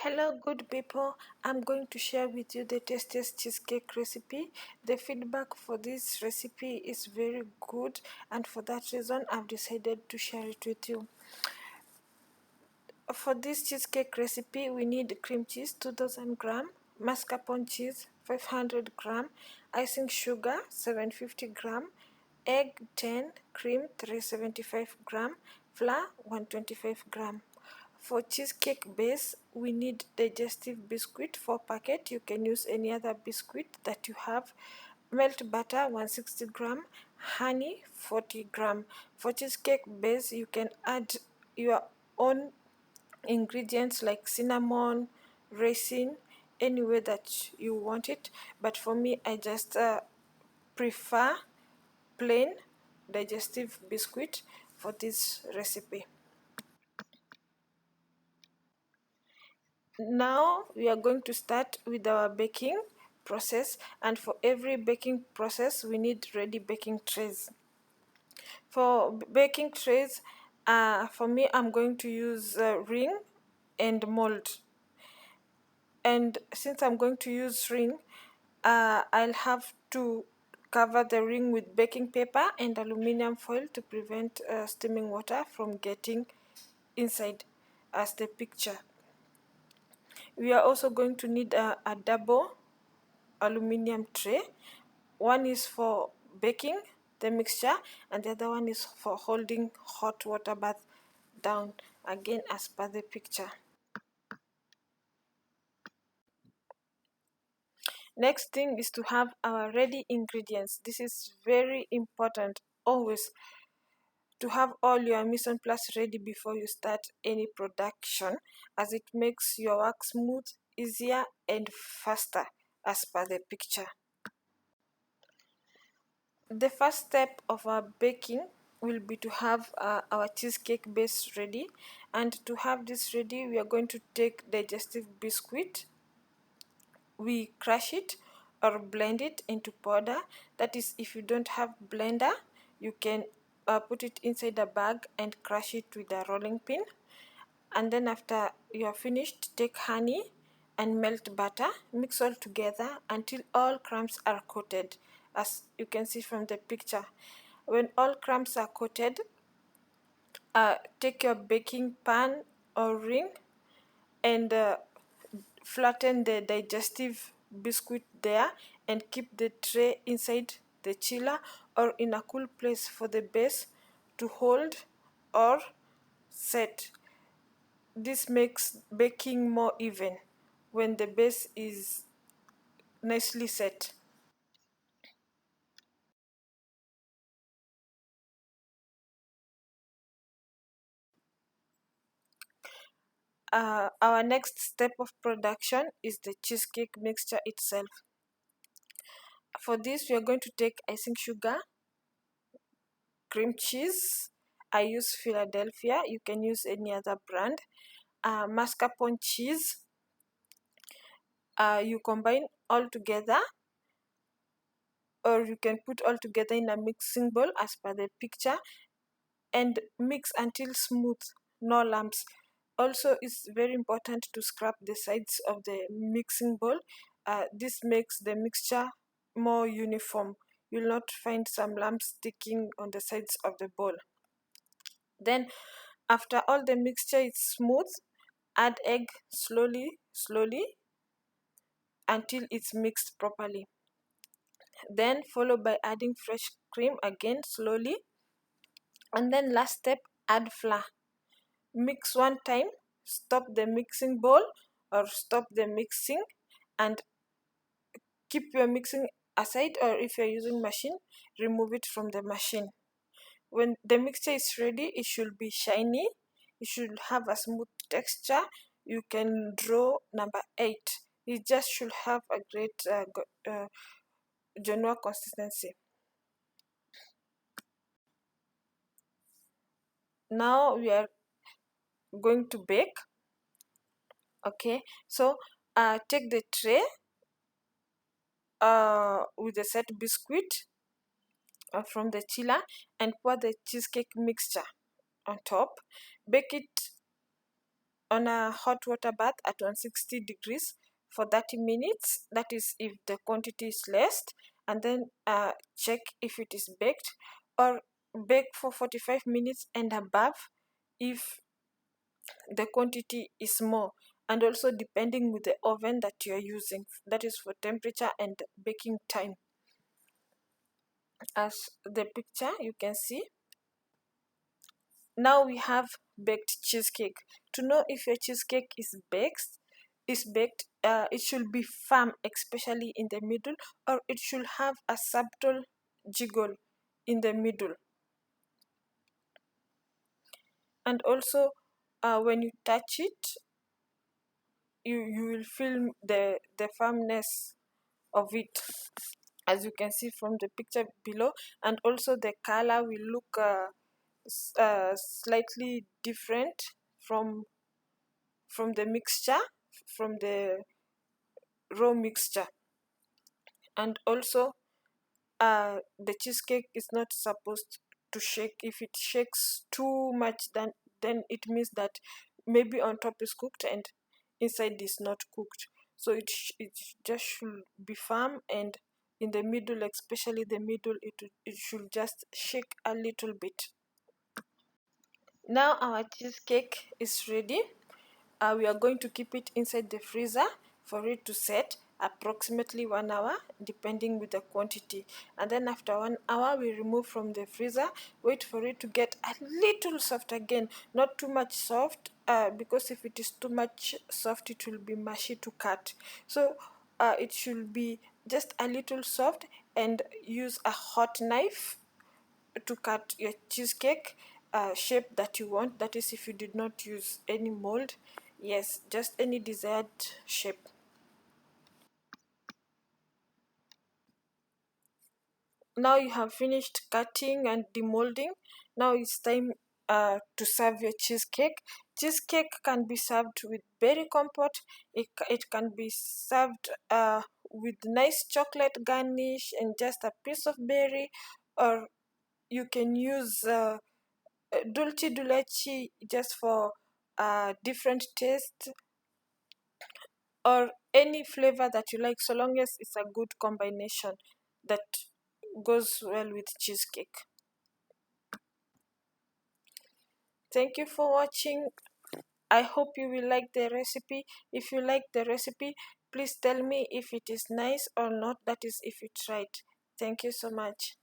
Hello good people, I'm going to share with you the tastiest cheesecake recipe. The feedback for this recipe is very good, and for that reason I've decided to share it with you. For this cheesecake recipe we need cream cheese 2000 gram, mascarpone cheese 500 gram, icing sugar 750 gram, egg 10, cream 375 gram, flour 125 gram. For cheesecake base, we need digestive biscuit 4 packet. You can use any other biscuit that you have. Melt butter 160 gram, honey 40 gram. For cheesecake base, you can add your own ingredients like cinnamon, raisin, any way that you want it. But for me, I just prefer plain digestive biscuit for this recipe. Now we are going to start with our baking process, and for every baking process we need ready baking trays. For baking trays, for me I'm going to use ring and mold, and since I'm going to use ring, I'll have to cover the ring with baking paper and aluminum foil to prevent steaming water from getting inside as the picture. We are also going to need a double aluminum tray. One is for baking the mixture and the other one is for holding hot water bath down, again as per the picture. Next thing is to have our ready ingredients. This is very important always, to have all your mise en place ready before you start any production, as it makes your work smooth, easier and faster as per the picture. The first step of our baking will be to have our cheesecake base ready, and to have this ready we are going to take digestive biscuit. We crush it or blend it into powder. That is, if you don't have blender, you can put it inside a bag and crush it with a rolling pin. And then after you are finished, take honey and melt butter, mix all together until all crumbs are coated, as you can see from the picture. When all crumbs are coated, take your baking pan or ring and flatten the digestive biscuit there, and keep the tray inside the chiller or in a cool place for the base to hold or set. This makes baking more even when the base is nicely set. Our next step of production is the cheesecake mixture itself. For this we are going to take icing sugar, cream cheese. I use Philadelphia, you can use any other brand. Mascarpone cheese. You combine all together, or you can put all together in a mixing bowl as per the picture, and mix until smooth, no lumps. Also, it's very important to scrub the sides of the mixing bowl. This makes the mixture more uniform. You'll not find some lumps sticking on the sides of the bowl. Then after all the mixture is smooth, add egg slowly until it's mixed properly. Then follow by adding fresh cream again slowly, and then last step, add flour. Mix one time, stop the mixing bowl or stop the mixing, and keep your mixing aside, or if you're using machine, remove it from the machine. When the mixture is ready, it should be shiny, it should have a smooth texture. You can draw number 8. It just should have a great general consistency. Now we are going to bake. Okay, so take the tray with the set biscuit from the chiller and pour the cheesecake mixture on top. Bake it on a hot water bath at 160 degrees for 30 minutes. That is if the quantity is less, and then check if it is baked, or bake for 45 minutes and above if the quantity is more, and also depending with the oven that you are using, that is for temperature and baking time. As the picture you can see, now we have baked cheesecake. To know if your cheesecake is baked, it should be firm, especially in the middle, or it should have a subtle jiggle in the middle. And also, when you touch it, you will feel the firmness of it, as you can see from the picture below. And also the color will look slightly different from the mixture, from the raw mixture. And also, the cheesecake is not supposed to shake. If it shakes too much, then it means that maybe on top is cooked and inside is not cooked. So it just should be firm, and in the middle, especially the middle, it should just shake a little bit. Now our cheesecake is ready. We are going to keep it inside the freezer for it to set approximately 1 hour, depending with the quantity. And then after 1 hour, we remove from the freezer, wait for it to get a little soft again, not too much soft, because if it is too much soft, it will be mushy to cut. So it should be just a little soft, and use a hot knife to cut your cheesecake shape that you want. That is if you did not use any mold. Yes, just any desired shape. Now you have finished cutting and demolding. Now it's time to serve your cheesecake. Cheesecake can be served with berry compote. It can be served with nice chocolate garnish and just a piece of berry, or you can use dulce de leche just for different taste, or any flavor that you like, so long as it's a good combination that goes well with cheesecake. Thank you for watching. I hope you will like the recipe. If you like the recipe, please tell me if it is nice or not, that is if you tried. Thank you so much.